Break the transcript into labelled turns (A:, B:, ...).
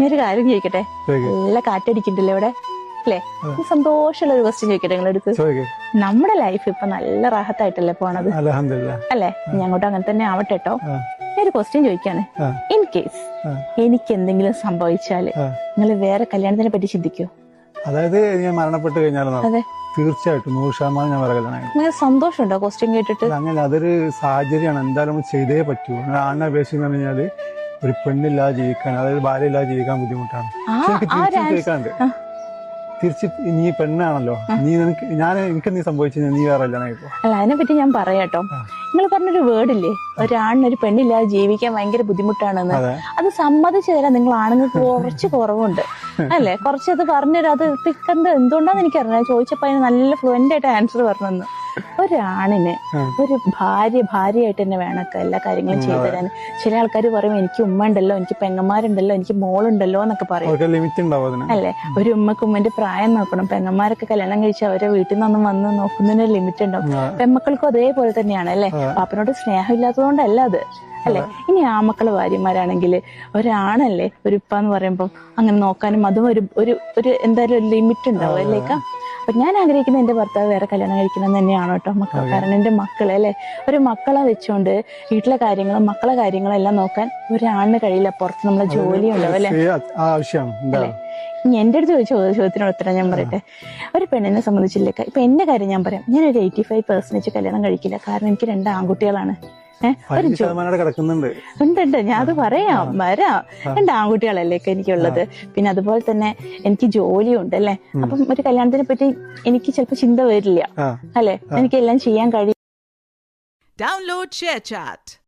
A: ഞാനൊരു കാര്യം ചോദിക്കട്ടെ? നല്ല കാറ്റടിക്കണ്ടല്ലോ ഇവിടെ അല്ലേ? സന്തോഷമുള്ള ഒരു ക്വസ്റ്റ്യൻ ചോദിക്കട്ടെ നിങ്ങളെടുത്ത്? നമ്മുടെ ലൈഫ് ഇപ്പൊ നല്ല റാഹത്തായിട്ടല്ലേ പോണത് അല്ലേ? ഞാൻ അങ്ങോട്ട് അങ്ങനെ തന്നെ ആവട്ടെ കേട്ടോ. ഞാനൊരു ക്വസ്റ്റ്യൻ ചോദിക്കാണ്. ഇൻ കേസ് എനിക്ക് എന്തെങ്കിലും സംഭവിച്ചാല് നിങ്ങൾ വേറെ കല്യാണത്തിനെ പറ്റി ചിന്തിക്കോ?
B: അതായത് ഞാൻ മരണപ്പെട്ട് കഴിഞ്ഞാലോ?
A: അതെ,
B: തീർച്ചയായിട്ടും 100% ഞാൻ വേറെ കല്യാണം.
A: നിങ്ങൾക്ക് സന്തോഷമുണ്ടോ ക്വസ്റ്റ്യൻ കേട്ടിട്ട്?
B: അങ്ങനെ അതൊരു സാഹചര്യമാണ്, എന്തായാലും ചെയ്തേ പറ്റൂ. ആണിനെ അപേക്ഷിച്ച് പറഞ്ഞാല് ഒരു പെണ്ണില്ലാതെ ജീവിക്കാൻ, അതായത് ഭാര്യ ഇല്ലാതെ ജീവിക്കാൻ ബുദ്ധിമുട്ടാണ്. ചോദിക്കാണ്ട് തിരിച്ച് നീ പെണ്ണാണല്ലോ, എനിക്ക് നീ സംഭവിച്ചു നീ വേറെ കല്യാണം കഴിക്കോ?
A: അല്ല, അതിനെപ്പറ്റി ഞാൻ പറയാട്ടോ. നിങ്ങൾ പറഞ്ഞൊരു വേർഡില്ലേ, ഒരാണിന് ഒരു പെണ്ണില്ലാതെ ജീവിക്കാൻ ഭയങ്കര ബുദ്ധിമുട്ടാണെന്ന്. അത് സമ്മതിച്ചു തരാൻ നിങ്ങൾ ആണുങ്ങൾക്ക് കുറച്ച് കുറവുണ്ട് അല്ലെ? കുറച്ചത് പറഞ്ഞുതരാം. അത് എന്തുകൊണ്ടാന്ന് എനിക്കറിയാം. ചോദിച്ചപ്പോ അതിന് നല്ല ഫ്ലുവന്റ് ആയിട്ട് ആൻസർ പറഞ്ഞെന്ന്. ഒരാണിന് ഒരു ഭാര്യയായിട്ട് തന്നെ വേണമൊക്കെ എല്ലാ കാര്യങ്ങളും ചെയ്തു തരാൻ. ചില ആൾക്കാർ പറയും എനിക്ക് ഉമ്മ ഉണ്ടല്ലോ, എനിക്ക് പെങ്ങന്മാരുണ്ടല്ലോ, എനിക്ക് മോളുണ്ടല്ലോ എന്നൊക്കെ പറയും അല്ലെ? ഒരു ഉമ്മക്ക് ഉമ്മന്റെ പ്രായം നോക്കണം. പെങ്ങന്മാരൊക്കെ കല്യാണം കഴിച്ച് അവരെ വീട്ടിൽ നിന്നൊന്നും വന്ന് നോക്കുന്നതിന് ലിമിറ്റ് ഉണ്ടാവും. പെമ്മക്കൾക്കും അതേപോലെ തന്നെയാണ് അല്ലെ? പാപ്പനോട് സ്നേഹം ഇല്ലാത്തതുകൊണ്ടല്ല അത് അല്ലെ? ഇനി ആമക്കള് ഭാര്യമാരാണെങ്കിൽ ഒരാണല്ലേ ഒരു ഉപ്പ എന്ന് പറയുമ്പം അങ്ങനെ നോക്കാനും അതും ഒരു എന്തായാലും ഒരു ലിമിറ്റ് ഉണ്ടാവും അല്ലേക്ക? അപ്പൊ ഞാൻ ആഗ്രഹിക്കുന്നത് എന്റെ ഭർത്താവ് വേറെ കല്യാണം കഴിക്കണം തന്നെയാണ് കേട്ടോ മക്കൾ. കാരണം എന്റെ മക്കളെ അല്ലെ, ഒരു മക്കളെ വെച്ചോണ്ട് വീട്ടിലെ കാര്യങ്ങളും മക്കളെ കാര്യങ്ങളും എല്ലാം നോക്കാൻ ഒരാണിന് കഴിയില്ല. പുറത്ത് നമ്മളെ ജോലി ഉണ്ടാവും അല്ലെ? എന്റെ അടുത്ത് ചോദിച്ച ചോദ്യത്തിനോട് ഉത്തരം ഞാൻ പറയട്ടെ. ഒരു പെണ്ണിനെ സംബന്ധിച്ചില്ലേക്ക, ഇപ്പൊ എന്റെ കാര്യം ഞാൻ പറയാം. ഞാനൊരു 85% കല്യാണം കഴിക്കില്ല. കാരണം എനിക്ക് 2 ആൺകുട്ടികളാണ്. ഉണ്ട്, ഞാൻ അത് വരാം. 2 ആൺകുട്ടികളല്ലേ എനിക്കുള്ളത്. പിന്നെ അതുപോലെ തന്നെ എനിക്ക് ജോലിയും ഉണ്ട് അല്ലെ? അപ്പം ഒരു കല്യാണത്തിനെ പറ്റി എനിക്ക് ചിലപ്പോ ചിന്ത വരില്ല അല്ലെ? എനിക്കെല്ലാം ചെയ്യാൻ കഴിയും.
C: Download ShareChat.